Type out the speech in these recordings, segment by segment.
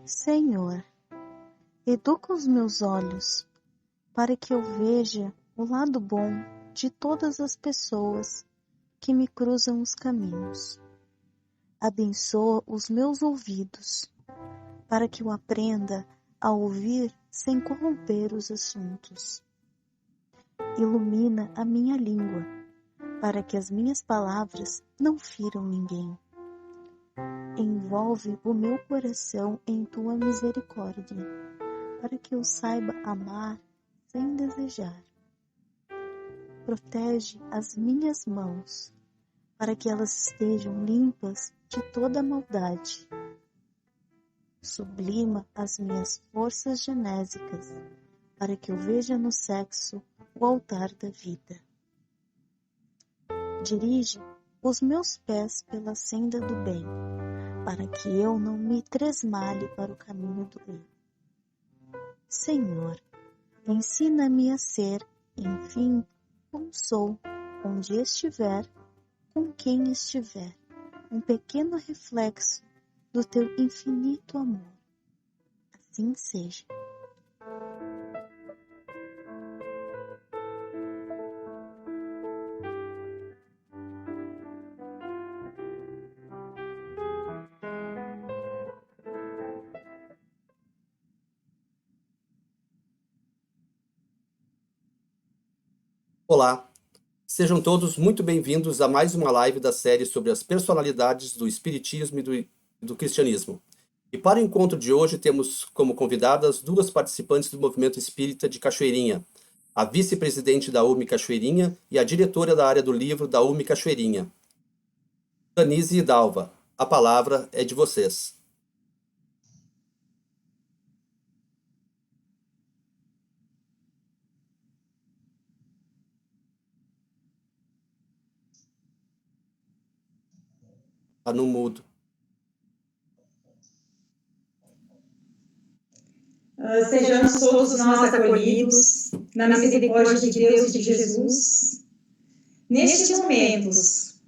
Senhor, educa os meus olhos, para que eu veja o lado bom de todas as pessoas que me cruzam os caminhos. Abençoa os meus ouvidos, para que eu aprenda a ouvir sem corromper os assuntos. Ilumina a minha língua, para que as minhas palavras não firam ninguém. Envolve o meu coração em tua misericórdia, para que eu saiba amar sem desejar. Protege as minhas mãos, para que elas estejam limpas de toda maldade. Sublima as minhas forças genésicas, para que eu veja no sexo o altar da vida. Dirige os meus pés pela senda do bem, para que eu não me tresmalhe para o caminho do erro. Senhor, ensina-me a ser, enfim, como sou, onde estiver, com quem estiver, um pequeno reflexo do teu infinito amor. Assim seja. Olá, sejam todos muito bem-vindos a mais uma live da série sobre as personalidades do Espiritismo e do Cristianismo. E para o encontro de hoje temos como convidadas duas participantes do Movimento Espírita de Cachoeirinha, a vice-presidente da UME Cachoeirinha e a diretora da área do livro da UME Cachoeirinha. Danise e Dalva, a palavra é de vocês. Tá no mudo. Sejamos todos nós acolhidos na misericórdia de Deus e de Jesus, nestes momentos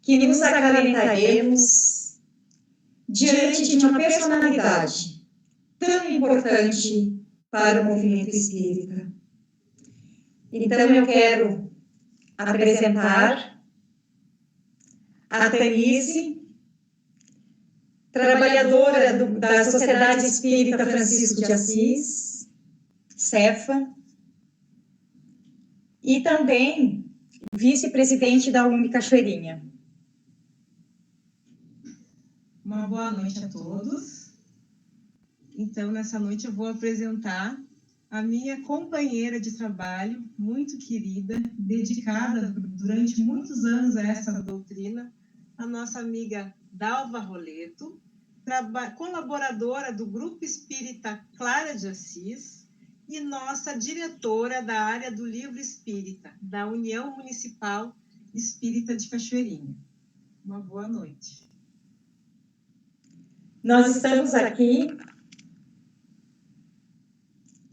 que nos acalentaremos diante de uma personalidade tão importante para o movimento espírita. Então eu quero apresentar a Tanise, trabalhadora da Sociedade Espírita Francisco de Assis, Cefa, e também vice-presidente da UME Cachoeirinha. Uma boa noite a todos. Então, nessa noite eu vou apresentar a minha companheira de trabalho, muito querida, dedicada durante muitos anos a essa doutrina, a nossa amiga Dalva Roleto, colaboradora do Grupo Espírita Clara de Assis e nossa diretora da área do livro espírita, da União Municipal Espírita de Cachoeirinha. Uma boa noite. Nós estamos aqui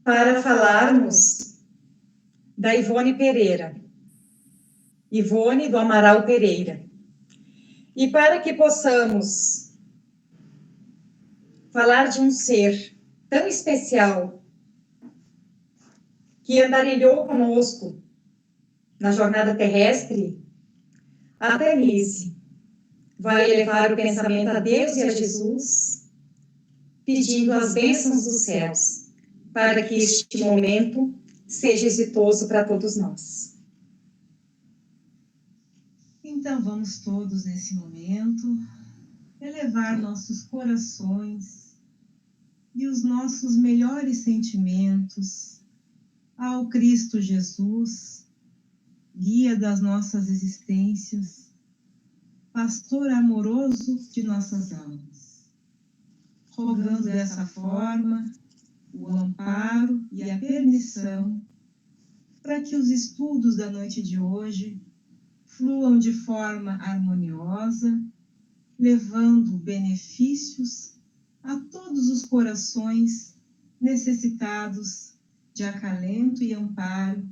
para falarmos da Ivone Pereira, Ivone do Amaral Pereira. E para que possamos falar de um ser tão especial que andarilhou conosco na jornada terrestre, a Tanise vai elevar o pensamento a Deus e a Jesus, pedindo as bênçãos dos céus, para que este momento seja exitoso para todos nós. Então vamos todos nesse momento elevar nossos corações e os nossos melhores sentimentos ao Cristo Jesus, guia das nossas existências, pastor amoroso de nossas almas, rogando dessa forma o amparo e a permissão para que os estudos da noite de hoje fluam de forma harmoniosa, levando benefícios a todos os corações necessitados de acalento e amparo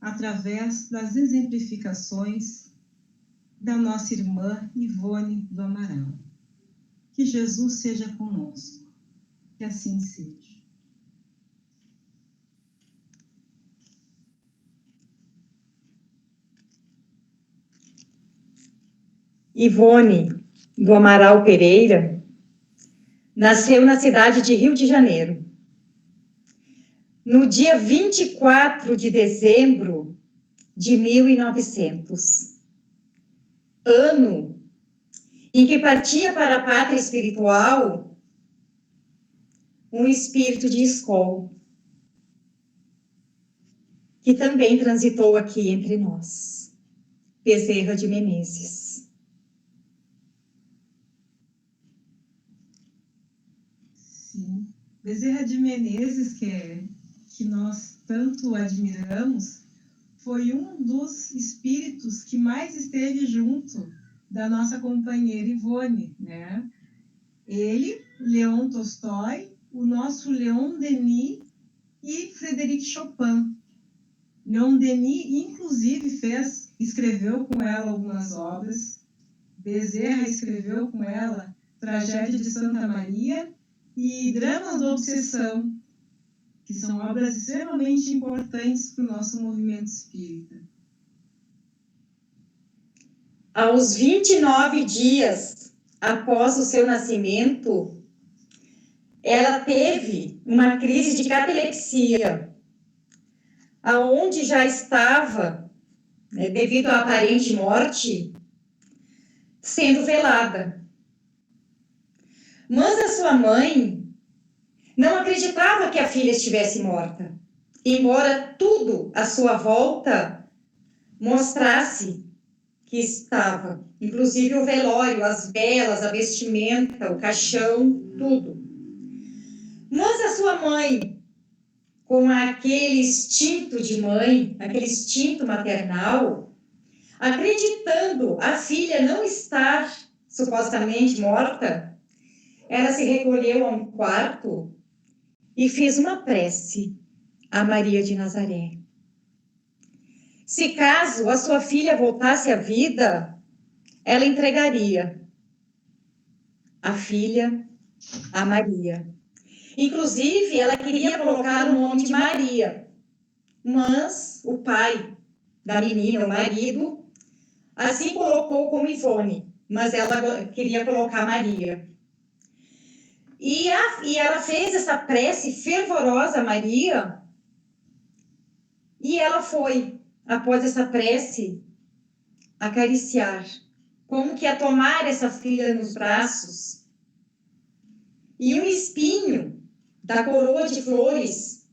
através das exemplificações da nossa irmã Ivone do Amaral. Que Jesus seja conosco. Que assim seja. Ivone do Amaral Pereira nasceu na cidade de Rio de Janeiro. No dia 24 de dezembro de 1900, ano em que partia para a pátria espiritual um espírito de escola, que também transitou aqui entre nós, Bezerra de Menezes. Sim. Bezerra de Menezes, que nós tanto admiramos, foi um dos espíritos que mais esteve junto da nossa companheira Ivone, né? Ele, Leon Tolstói, o nosso Leon Denis e Frédéric Chopin. Leon Denis, inclusive, escreveu com ela algumas obras. Bezerra escreveu com ela Tragédia de Santa Maria e Dramas da Obsessão, que são obras extremamente importantes para o nosso movimento espírita. Aos 29 dias após o seu nascimento, ela teve uma crise de catalepsia, aonde já estava, devido à aparente morte, sendo velada. Mas a sua mãe não acreditava que a filha estivesse morta, embora tudo à sua volta mostrasse que estava, inclusive o velório, as velas, a vestimenta, o caixão, tudo. Mas a sua mãe, com aquele instinto de mãe, aquele instinto maternal, acreditando a filha não estar supostamente morta, ela se recolheu a um quarto e fez uma prece a Maria de Nazaré. Se caso a sua filha voltasse à vida, ela entregaria a filha a Maria. Inclusive, ela queria colocar o nome de Maria, mas o pai da menina, o marido, assim colocou como Ivone, mas ela queria colocar Maria. E ela fez essa prece fervorosa a Maria, e ela foi, após essa prece, acariciar, como que a tomar essa filha nos braços. E um espinho da coroa de flores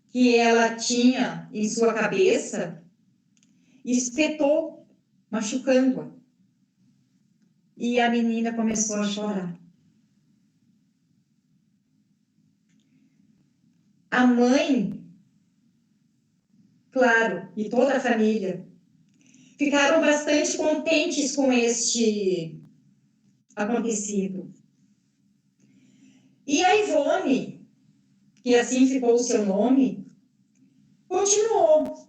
que ela tinha em sua cabeça espetou, machucando-a. E a menina começou a chorar. A mãe, claro, e toda a família, ficaram bastante contentes com este acontecido. E a Ivone, que assim ficou o seu nome, continuou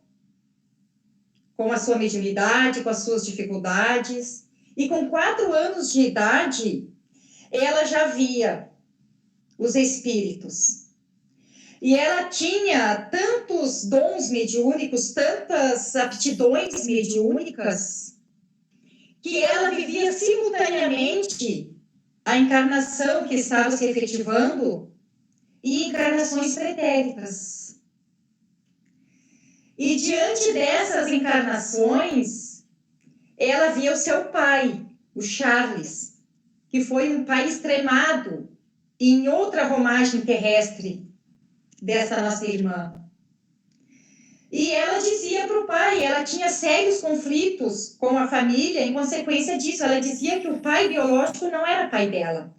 com a sua mediunidade, com as suas dificuldades, e com 4 anos de idade, ela já via os espíritos. E ela tinha tantos dons mediúnicos, tantas aptidões mediúnicas, que ela vivia simultaneamente a encarnação que estava se efetivando e encarnações pretéritas. E diante dessas encarnações, ela via o seu pai, o Charles, que foi um pai extremado em outra romagem terrestre dessa nossa irmã. E ela dizia para o pai, ela tinha sérios conflitos com a família em consequência disso. Ela dizia que o pai biológico não era pai dela,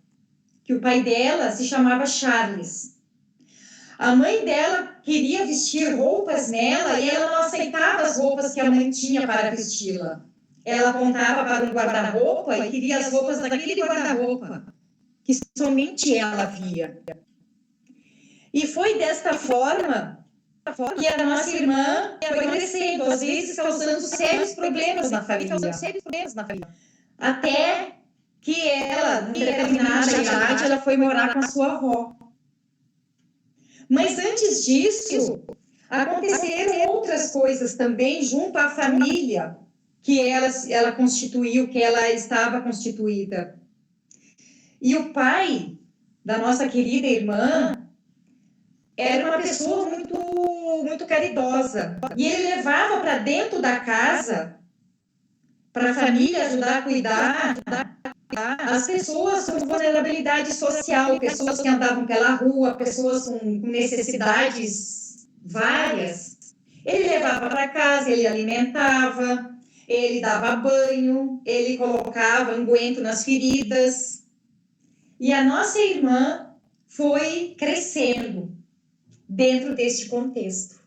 que o pai dela se chamava Charles. A mãe dela queria vestir roupas nela e ela não aceitava as roupas que a mãe tinha para vesti-la. Ela apontava para um guarda-roupa e queria as roupas daquele guarda-roupa, que somente ela via. E foi desta forma que a nossa irmã foi crescendo, às vezes causando sérios problemas na família. Até que ela, em determinada idade, ela foi morar com a sua avó. Mas antes disso, aconteceram outras coisas também junto à família que ela constituiu, que ela estava constituída. E o pai da nossa querida irmã era uma pessoa muito caridosa. E ele levava para dentro da casa, para a família ajudar a cuidar, as pessoas com vulnerabilidade social, pessoas que andavam pela rua, pessoas com necessidades várias. Ele levava para casa, ele alimentava, ele dava banho, ele colocava unguento nas feridas. E a nossa irmã foi crescendo dentro deste contexto.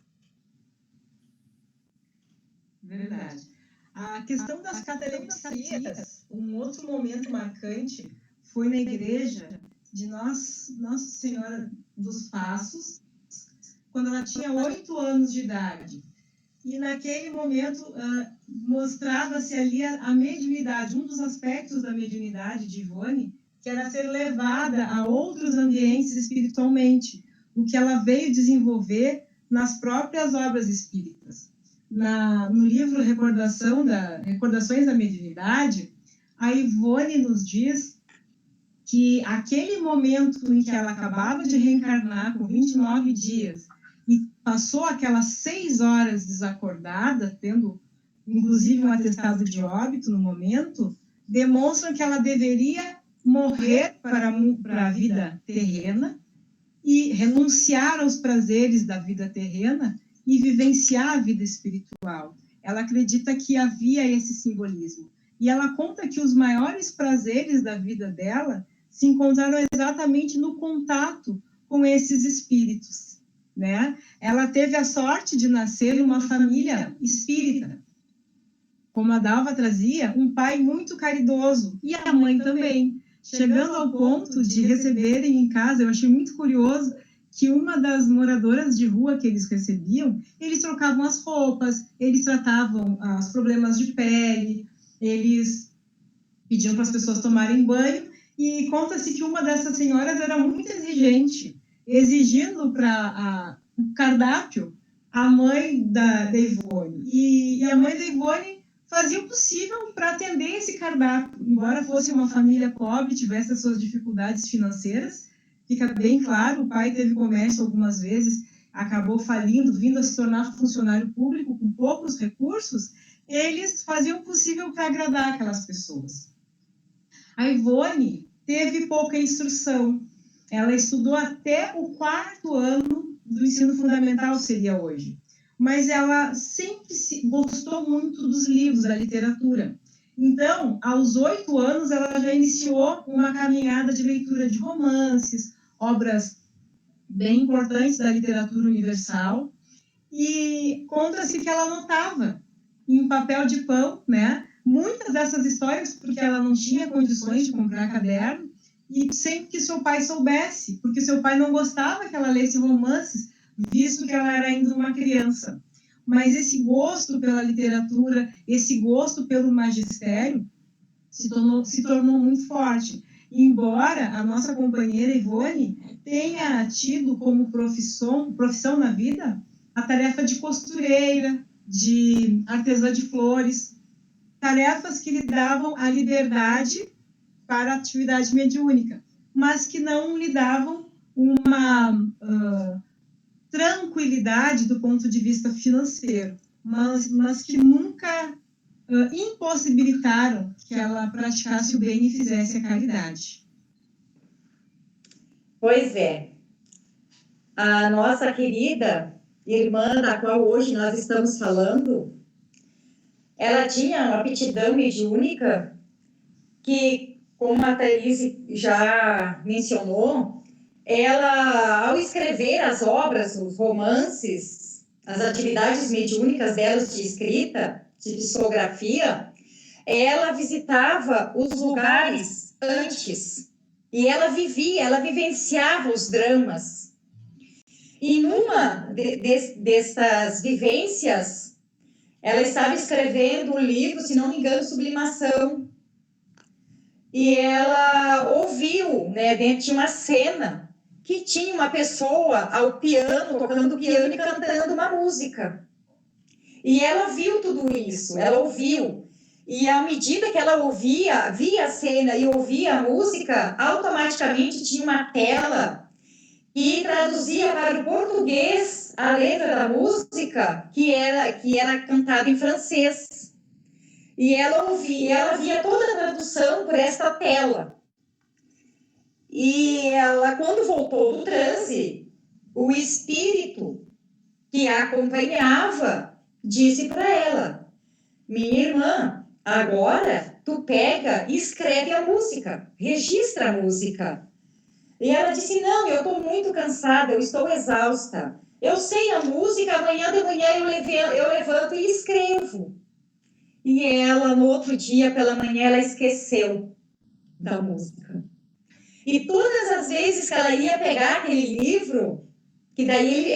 Verdade. A questão das catalepsias, um outro momento marcante foi na igreja de Nossa Senhora dos Passos, quando ela tinha 8 anos de idade. E naquele momento mostrava-se ali a mediunidade, um dos aspectos da mediunidade de Ivone, que era ser levada a outros ambientes espiritualmente, o que ela veio desenvolver nas próprias obras espíritas. No livro Recordações da Mediunidade, a Ivone nos diz que aquele momento em que ela acabava de reencarnar com 29 dias e passou aquelas 6 horas desacordada, tendo inclusive um atestado de óbito no momento, demonstram que ela deveria morrer para a vida terrena e renunciar aos prazeres da vida terrena e vivenciar a vida espiritual. Ela acredita que havia esse simbolismo. E ela conta que os maiores prazeres da vida dela se encontraram exatamente no contato com esses espíritos, né? Ela teve a sorte de nascer numa família espírita. Como a Dalva trazia, um pai muito caridoso, e a mãe também, chegando ao ponto de receberem em casa. Eu achei muito curioso que uma das moradoras de rua que eles recebiam, eles trocavam as roupas, eles tratavam os problemas de pele, eles pediam para as pessoas tomarem banho, e conta-se que uma dessas senhoras era muito exigente, exigindo para o cardápio a mãe da Ivone. E a mãe da Ivone fazia o possível para atender esse cardápio, embora fosse uma família pobre, tivesse as suas dificuldades financeiras. Fica bem claro, o pai teve comércio algumas vezes, acabou falindo, vindo a se tornar funcionário público com poucos recursos. Eles faziam o possível para agradar aquelas pessoas. A Ivone teve pouca instrução. Ela estudou até o 4º ano do ensino fundamental, seria hoje. Mas ela sempre gostou muito dos livros, da literatura. Então, aos 8 anos, ela já iniciou uma caminhada de leitura de romances, obras bem importantes da literatura universal, e conta-se que ela anotava em papel de pão, né, muitas dessas histórias, porque ela não tinha condições de comprar caderno, e sempre que seu pai soubesse, porque seu pai não gostava que ela lesse romances, visto que ela era ainda uma criança. Mas esse gosto pela literatura, esse gosto pelo magistério, se tornou muito forte. Embora a nossa companheira Ivone tenha tido como profissão na vida a tarefa de costureira, de artesã de flores, tarefas que lhe davam a liberdade para a atividade mediúnica, mas que não lhe davam uma tranquilidade do ponto de vista financeiro, mas que nunca impossibilitaram que ela praticasse o bem e fizesse a caridade. Pois é. A nossa querida irmã, da qual hoje nós estamos falando, ela tinha uma aptidão mediúnica que, como a Thaís já mencionou, ela, ao escrever as obras, os romances, as atividades mediúnicas delas de escrita, de psicografia, ela visitava os lugares antes e ela vivenciava os dramas. E numa dessas vivências, ela estava escrevendo um livro, se não me engano, Sublimação. E ela ouviu, né, dentro de uma cena, que tinha uma pessoa ao piano, tocando piano e cantando uma música. E ela viu tudo isso, ela ouviu. E à medida que ela via a cena e ouvia a música, automaticamente tinha uma tela que traduzia para o português a letra da música, que era cantada em francês. E ela via toda a tradução por esta tela. E ela, quando voltou do transe, o espírito que a acompanhava disse para ela: minha irmã, agora tu pega e escreve a música, registra a música. E ela disse: não, eu estou muito cansada, eu estou exausta. Eu sei a música, amanhã de manhã eu levanto e escrevo. E ela, no outro dia, pela manhã, ela esqueceu da música. E todas as vezes que ela ia pegar aquele livro, que daí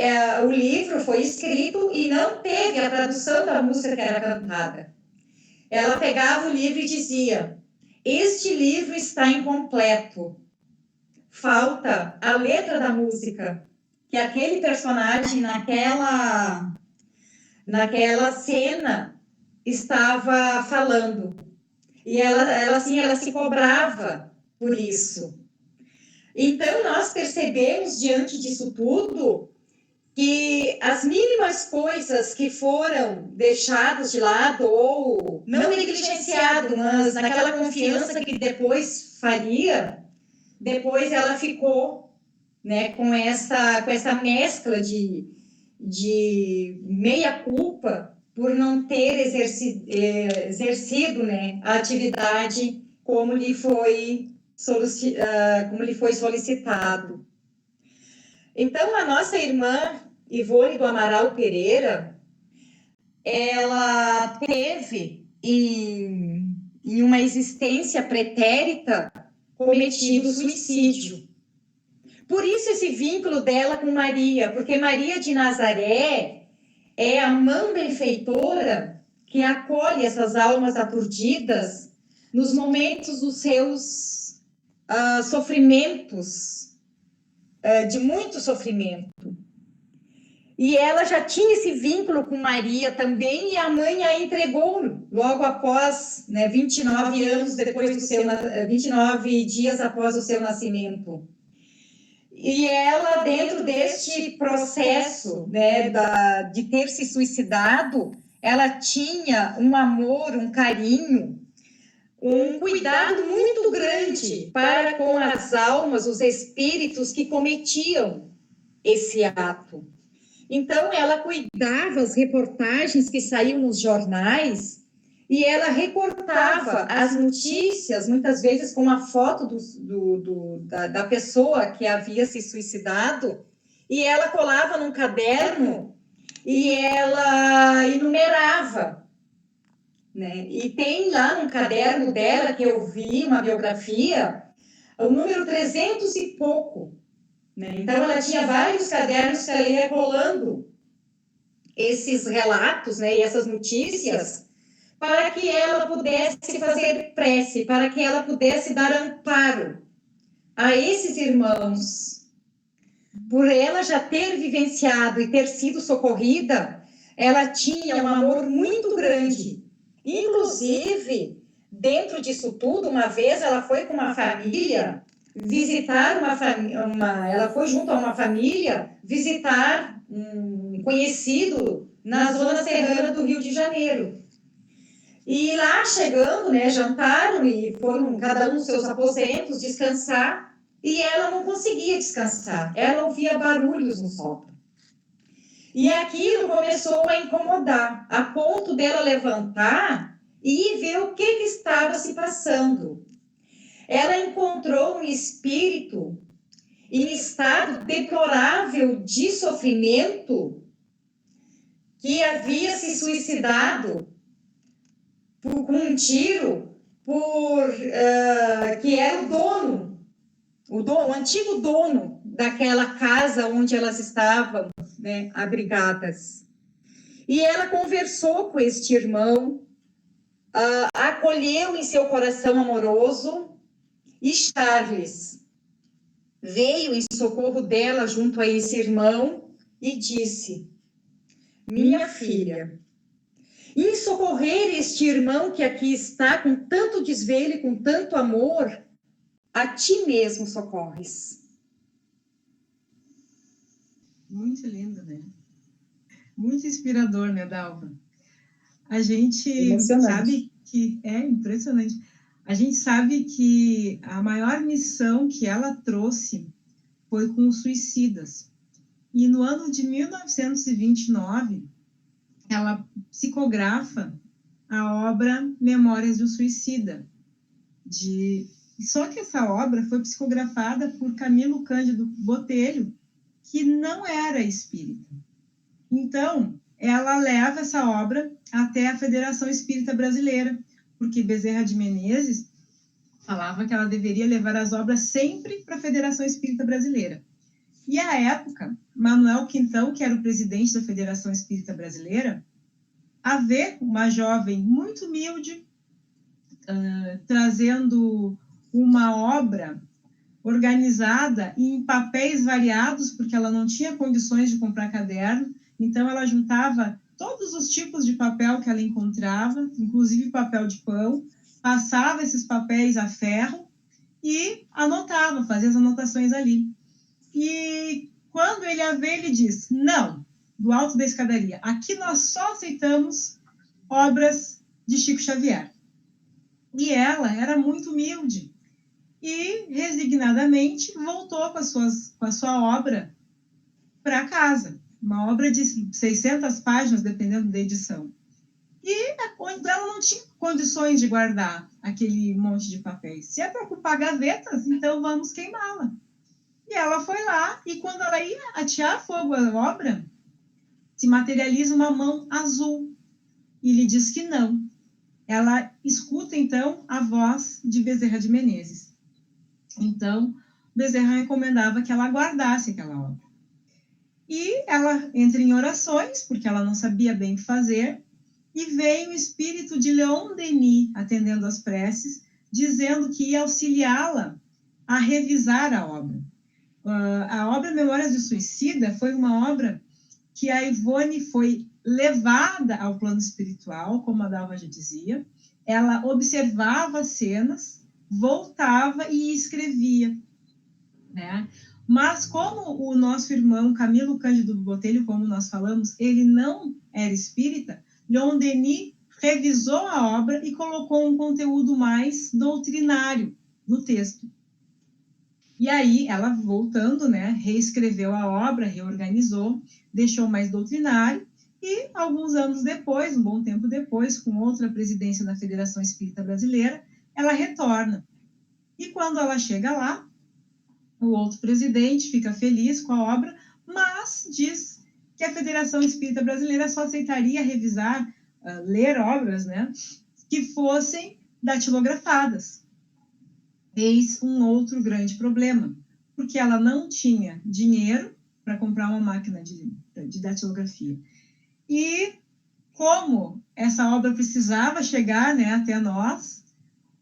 o livro foi escrito e não teve a tradução da música que era cantada. Ela pegava o livro e dizia: este livro está incompleto. Falta a letra da música que aquele personagem naquela cena estava falando. E ela se cobrava por isso. Então, nós percebemos, diante disso tudo, que as mínimas coisas que foram deixadas de lado ou não negligenciado, mas naquela confiança que depois faria, depois ela ficou, né, com essa mescla de meia-culpa por não ter exercido, né, a atividade como lhe foi solicitado. Então, a nossa irmã Ivone do Amaral Pereira, ela teve, em uma existência pretérita, cometido suicídio. Por isso esse vínculo dela com Maria, porque Maria de Nazaré é a mão benfeitora que acolhe essas almas aturdidas nos momentos dos seus sofrimentos, de muito sofrimento. E ela já tinha esse vínculo com Maria também, e a mãe a entregou logo após, né, 29 dias após o seu nascimento. E ela, dentro deste processo, né, de ter se suicidado, ela tinha um amor, um carinho, um cuidado muito grande para com as almas, os espíritos que cometiam esse ato. Então, ela cuidava as reportagens que saíam nos jornais e ela recortava as notícias, muitas vezes com a foto da pessoa que havia se suicidado, e ela colava num caderno e ela enumerava, né? E tem lá no caderno dela, que eu vi, uma biografia, o número 300 e pouco. Né? Então, ela tinha vários cadernos que ela ia colando esses relatos, né, e essas notícias, para que ela pudesse fazer prece, para que ela pudesse dar amparo a esses irmãos. Por ela já ter vivenciado e ter sido socorrida, ela tinha um amor muito grande. Inclusive, dentro disso tudo, uma vez ela foi com uma família visitar ela foi junto a uma família visitar um conhecido na zona serrana do Rio de Janeiro. E lá chegando, né, jantaram e foram cada um nos seus aposentos descansar, e ela não conseguia descansar, ela ouvia barulhos no sótão. E aquilo começou a incomodar, a ponto dela levantar e ver o que estava se passando. Ela encontrou um espírito em estado deplorável de sofrimento que havia se suicidado com um tiro que era o antigo dono daquela casa onde elas estavam, né, abrigadas. E ela conversou com este irmão, acolheu em seu coração amoroso, e Charles, veio em socorro dela junto a esse irmão e disse: minha filha, em socorrer este irmão que aqui está com tanto desvelo e com tanto amor, a ti mesmo socorres. Muito lindo, né? Muito inspirador, né, Dalva? A gente sabe que é impressionante. A gente sabe que a maior missão que ela trouxe foi com os suicidas. E no ano de 1929, ela psicografa a obra Memórias de um Suicida. Só que essa obra foi psicografada por Camilo Cândido Botelho, que não era espírita. Então, ela leva essa obra até a Federação Espírita Brasileira, porque Bezerra de Menezes falava que ela deveria levar as obras sempre para a Federação Espírita Brasileira. E, à época, Manuel Quintão, que era o presidente da Federação Espírita Brasileira, a ver uma jovem muito humilde, trazendo uma obra organizada em papéis variados, porque ela não tinha condições de comprar caderno, então ela juntava todos os tipos de papel que ela encontrava, inclusive papel de pão, passava esses papéis a ferro e anotava, fazia as anotações ali. E quando ele a vê, ele diz: não, do alto da escadaria, aqui nós só aceitamos obras de Chico Xavier. E ela era muito humilde e, resignadamente, voltou com a sua obra para casa. Uma obra de 600 páginas, dependendo da edição. E ela não tinha condições de guardar aquele monte de papéis. Se é para ocupar gavetas, então vamos queimá-la. E ela foi lá, e quando ela ia atear fogo à obra, se materializa uma mão azul. E ele diz que não. Ela escuta, então, a voz de Bezerra de Menezes. Então, Bezerra recomendava que ela guardasse aquela obra. E ela entra em orações, porque ela não sabia bem o que fazer, e veio o espírito de Leon Denis atendendo às preces, dizendo que ia auxiliá-la a revisar a obra. A obra Memórias de Suicida foi uma obra que a Ivone foi levada ao plano espiritual, como a Dalva já dizia. Ela observava as cenas, voltava e escrevia, né? Mas como o nosso irmão Camilo Cândido Botelho, como nós falamos, ele não era espírita, Leon Denis revisou a obra e colocou um conteúdo mais doutrinário no texto. E aí, ela voltando, né, reescreveu a obra, reorganizou, deixou mais doutrinário, e alguns anos depois, um bom tempo depois, com outra presidência da Federação Espírita Brasileira, ela retorna. E quando ela chega lá, o outro presidente fica feliz com a obra, mas diz que a Federação Espírita Brasileira só aceitaria revisar, ler obras, né, que fossem datilografadas. Eis um outro grande problema, porque ela não tinha dinheiro para comprar uma máquina de datilografia. E como essa obra precisava chegar, né, até nós,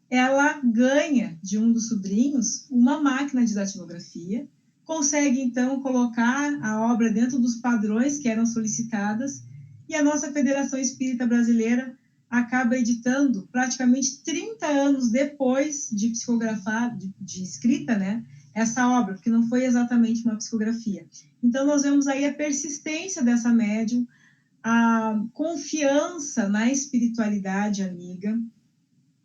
ela ganha de um dos sobrinhos uma máquina de datilografia, consegue, então, colocar a obra dentro dos padrões que eram solicitadas, e a nossa Federação Espírita Brasileira acaba editando, praticamente 30 anos depois de psicografar, de escrita, né, essa obra, porque não foi exatamente uma psicografia. Então, nós vemos aí a persistência dessa médium, a confiança na espiritualidade amiga,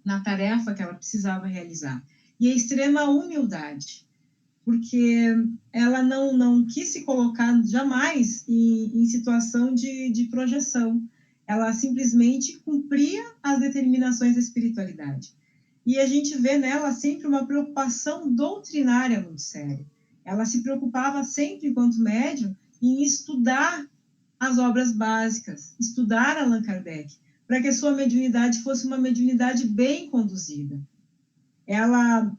na tarefa que ela precisava realizar, e a extrema humildade, porque ela não quis se colocar jamais em situação de projeção, ela simplesmente cumpria as determinações da espiritualidade. E a gente vê nela sempre uma preocupação doutrinária muito séria. Ela se preocupava sempre, enquanto médium, em estudar as obras básicas, estudar Allan Kardec, para que a sua mediunidade fosse uma mediunidade bem conduzida. Ela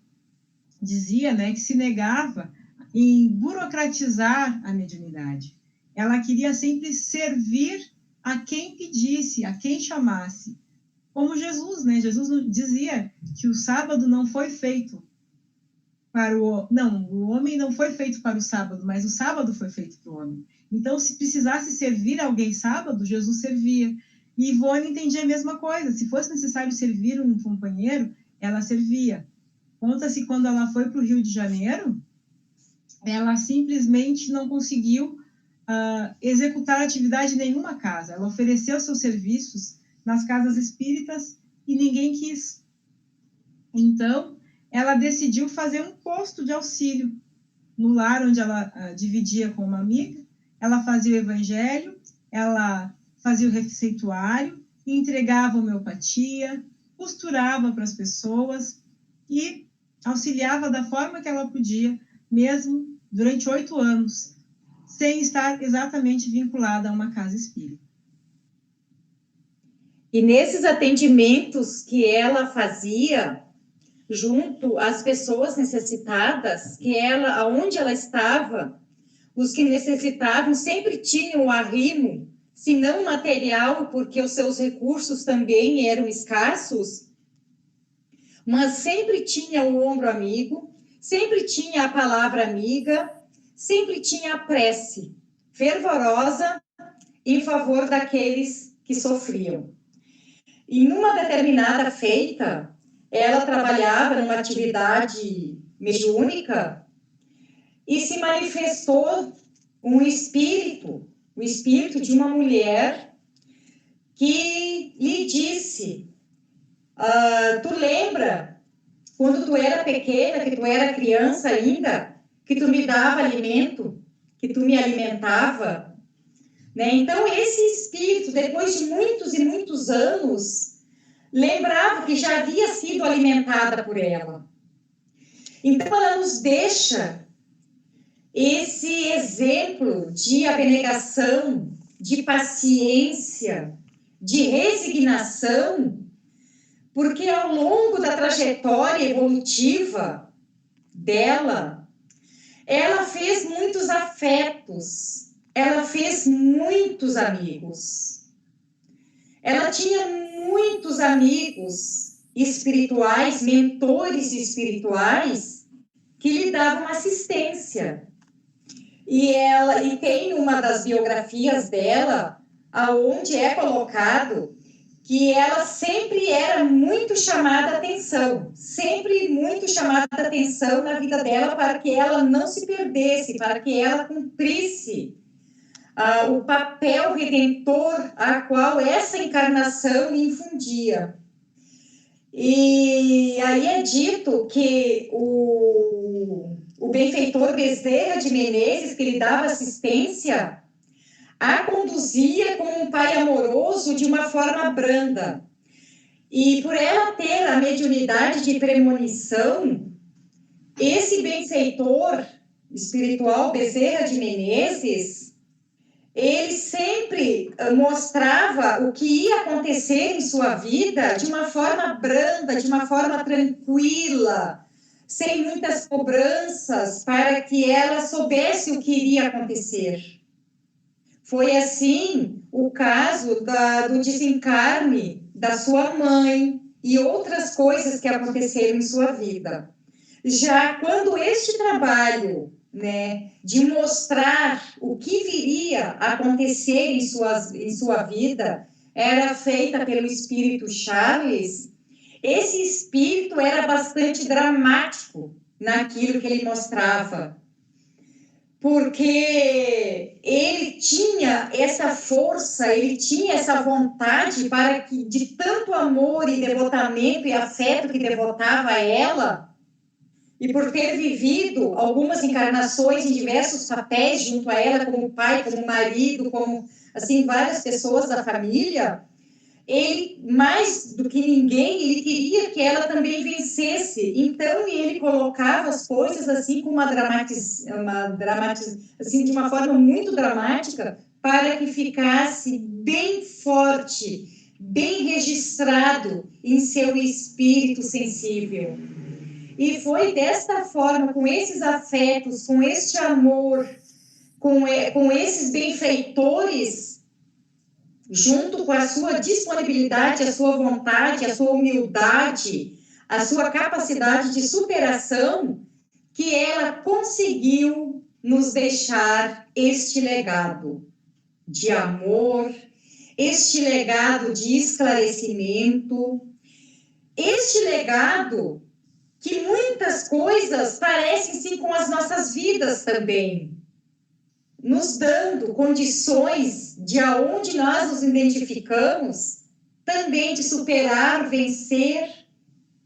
dizia, né, que se negava em burocratizar a mediunidade. Ela queria sempre servir a quem pedisse, a quem chamasse. Como Jesus, né? Jesus dizia que o sábado não foi feito o homem não foi feito para o sábado, mas o sábado foi feito para o homem. Então, se precisasse servir alguém sábado, Jesus servia. E Ivone entendia a mesma coisa. Se fosse necessário servir um companheiro, ela servia. Conta-se quando ela foi para o Rio de Janeiro, ela simplesmente não conseguiu executar atividade em nenhuma casa. Ela ofereceu seus serviços nas casas espíritas e ninguém quis. Então, ela decidiu fazer um posto de auxílio no lar onde ela dividia com uma amiga. Ela fazia o evangelho, ela fazia o receituário, entregava homeopatia, costurava para as pessoas e auxiliava da forma que ela podia, mesmo durante 8 anos, sem estar exatamente vinculada a uma casa espírita. E nesses atendimentos que ela fazia junto às pessoas necessitadas, aonde ela estava, os que necessitavam sempre tinham o arrimo, se não material, porque os seus recursos também eram escassos, mas sempre tinha o ombro amigo, sempre tinha a palavra amiga, sempre tinha a prece fervorosa em favor daqueles que sofriam. E numa determinada feita, ela trabalhava numa atividade mediúnica e se manifestou o espírito de uma mulher que lhe disse: tu lembra quando tu era pequena, que tu era criança ainda, que tu me dava alimento, que tu me alimentava, né? Então esse espírito, depois de muitos e muitos anos, lembrava que já havia sido alimentada por ela. Então ela nos deixa esse exemplo de abnegação, de paciência, de resignação, porque ao longo da trajetória evolutiva dela, ela fez muitos afetos, ela fez muitos amigos. Ela tinha muitos amigos espirituais, mentores espirituais, que lhe davam assistência. E tem uma das biografias dela, aonde é colocado que ela sempre era muito chamada atenção, sempre muito chamada atenção na vida dela para que ela não se perdesse, para que ela cumprisse o papel redentor a qual essa encarnação lhe infundia. E aí é dito que o benfeitor Bezerra de Menezes, que lhe dava assistência, a conduzia como um pai amoroso de uma forma branda. E por ela ter a mediunidade de premonição, esse benfeitor espiritual Bezerra de Menezes, ele sempre mostrava o que ia acontecer em sua vida de uma forma branda, de uma forma tranquila, sem muitas cobranças, para que ela soubesse o que iria acontecer. Foi assim o caso do desencarne da sua mãe e outras coisas que aconteceram em sua vida. Já quando este trabalho, né, de mostrar o que viria a acontecer em sua vida era feita pelo espírito Charles, esse espírito era bastante dramático naquilo que ele mostrava, porque ele tinha essa força, ele tinha essa vontade para que, de tanto amor e devotamento e afeto que devotava a ela, e por ter vivido algumas encarnações em diversos papéis junto a ela, como pai, como marido, como, assim, várias pessoas da família, ele, mais do que ninguém, ele queria que ela também vencesse. Então, ele colocava as coisas assim com assim, de uma forma muito dramática, para que ficasse bem forte, bem registrado em seu espírito sensível. E foi desta forma, com esses afetos, com este amor, com esses benfeitores, junto com a sua disponibilidade, a sua vontade, a sua humildade, a sua capacidade de superação, que ela conseguiu nos deixar este legado de amor, este legado de esclarecimento, este legado que muitas coisas parecem-se com as nossas vidas também, nos dando condições de aonde nós nos identificamos, também de superar, vencer,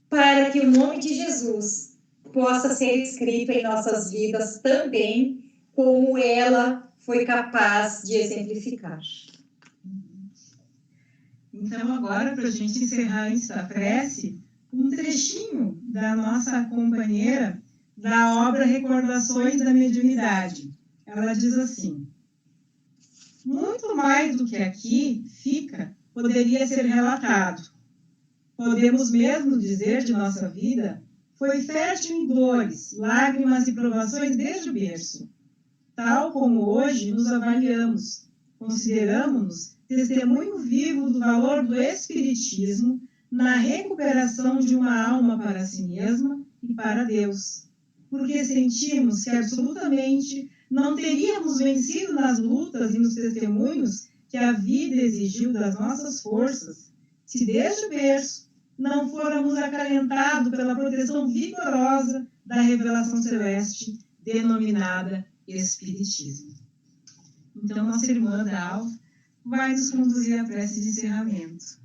para que o nome de Jesus possa ser escrito em nossas vidas também, como ela foi capaz de exemplificar. Então, agora, para a gente encerrar antes da prece, um trechinho da nossa companheira da obra Recordações da Mediunidade. Ela diz assim: muito mais do que aqui fica, poderia ser relatado. Podemos mesmo dizer de nossa vida, foi fértil em dores, lágrimas e provações desde o berço. Tal como hoje nos avaliamos, consideramos-nos testemunho vivo do valor do Espiritismo na recuperação de uma alma para si mesma e para Deus, porque sentimos que absolutamente não teríamos vencido nas lutas e nos testemunhos que a vida exigiu das nossas forças, se desde o berço não fôramos acalentados pela proteção vigorosa da revelação celeste, denominada Espiritismo. Então, nossa irmã Dal vai nos conduzir à prece de encerramento.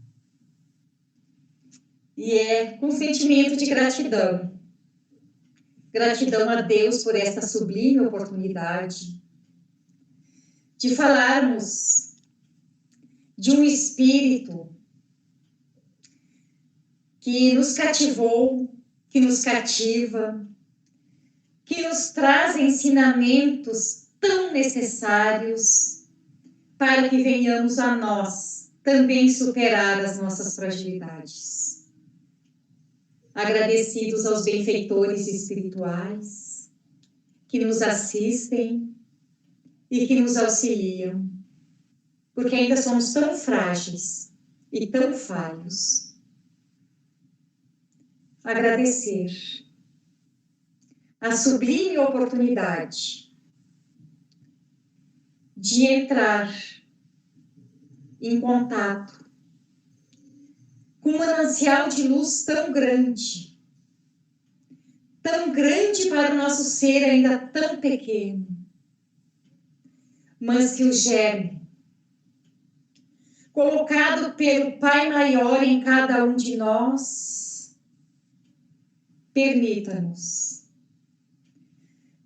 E é com sentimento de gratidão. Gratidão a Deus por esta sublime oportunidade de falarmos de um espírito que nos cativou, que nos cativa, que nos traz ensinamentos tão necessários para que venhamos a nós também superar as nossas fragilidades. Agradecidos aos benfeitores espirituais que nos assistem e que nos auxiliam, porque ainda somos tão frágeis e tão falhos. Agradecer a sublime oportunidade de entrar em contato com um manancial de luz tão grande para o nosso ser ainda tão pequeno, mas que o germe, colocado pelo Pai Maior em cada um de nós, permita-nos,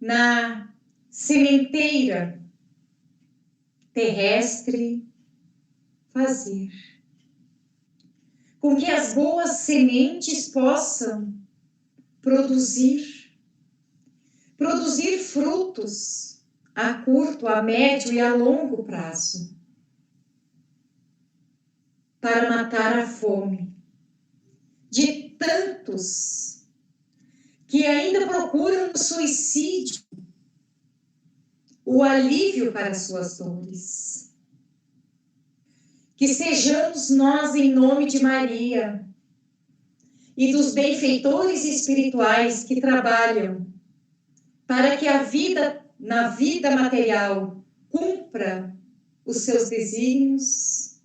na sementeira terrestre, fazer com que as boas sementes possam produzir frutos a curto, a médio e a longo prazo, para matar a fome de tantos que ainda procuram no suicídio o alívio para suas dores. Que sejamos nós, em nome de Maria e dos benfeitores espirituais que trabalham para que a vida, na vida material, cumpra os seus desígnios,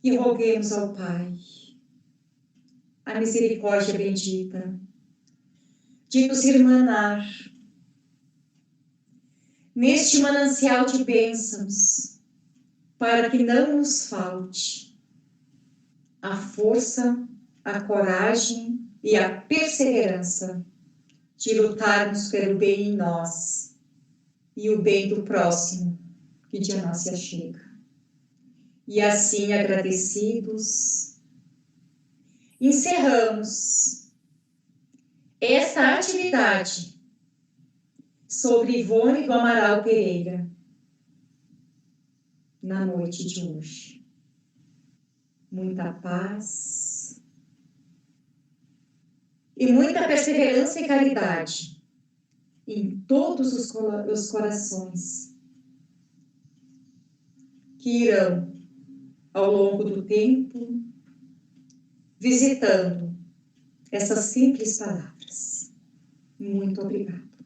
e roguemos ao Pai a misericórdia bendita de nos irmanar neste manancial de bênçãos, para que não nos falte a força, a coragem e a perseverança de lutarmos pelo bem em nós e o bem do próximo que de nós se achega. E assim, agradecidos, encerramos esta atividade sobre Ivone do Amaral Pereira na noite de hoje. Muita paz e muita perseverança e caridade em todos os corações que irão, ao longo do tempo, visitando essas simples palavras. Muito obrigada.